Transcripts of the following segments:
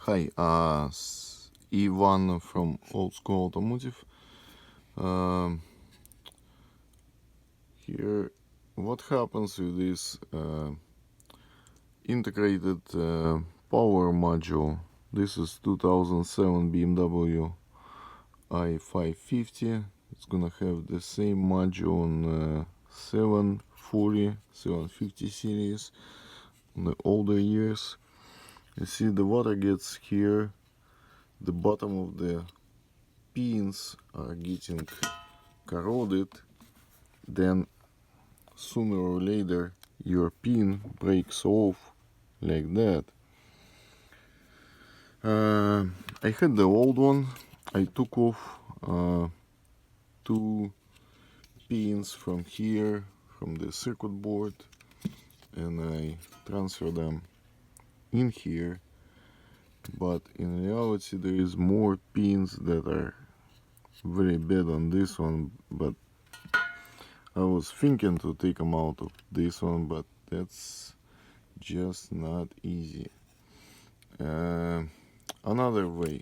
Hi, Ivan from Old School Automotive. Here, what happens with this integrated power module? This is 2007 BMW i550. It's gonna have the same module on 740, 750 series in the older years. You see the water gets here, the bottom of the pins are getting corroded, then sooner or later your pin breaks off like that. I had the old one. I took off two pins from here, from the circuit board, and I transfer them in here. But in reality there is more pins that are very bad on this one, but I was thinking to take them out of this one, but that's just not easy. Another way,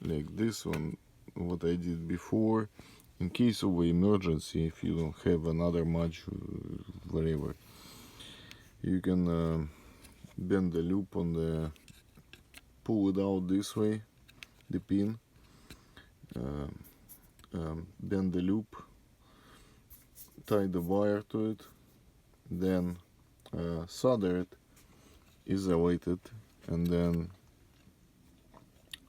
like this one, what I did before, in case of emergency, if you don't have another module, whatever, you can bend the loop on the, pull it out this way, the pin, bend the loop, tie the wire to it, then solder it, isolate it, and then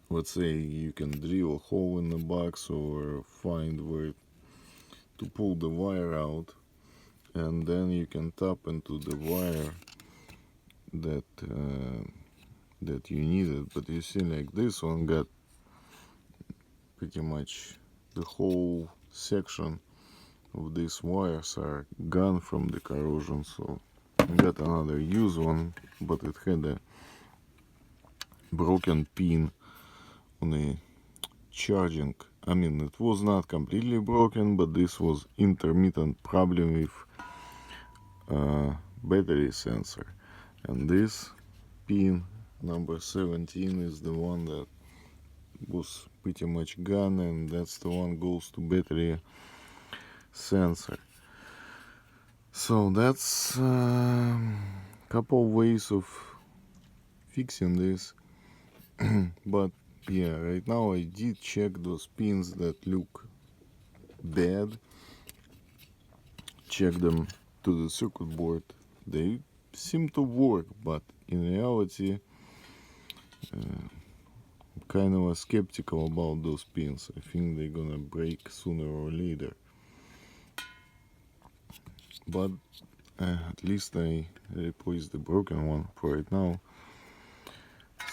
let's say you can drill a hole in the box or find where to pull the wire out, and then you can tap into the wire that that you needed. But you see, like this one got pretty much the whole section of these wires are gone from the corrosion, so I got another used one, but it had a broken pin on a charging. I mean, it was not completely broken, but this was intermittent problem with battery sensor, and this pin number 17 is the one that was pretty much gone, and that's the one goes to battery sensor. So that's couple ways of fixing this. But yeah, right now I did check those pins that look bad, check them to the circuit board. They seem to work, but in reality I'm kind of skeptical about those pins. I think they're gonna break sooner or later, but at least I replaced the broken one for right now.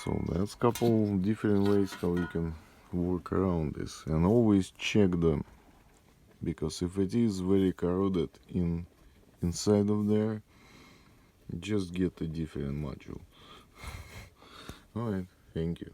So that's a couple different ways how you can work around this, and always check them, because if it is very corroded inside of there, just get a different module. Alright, thank you.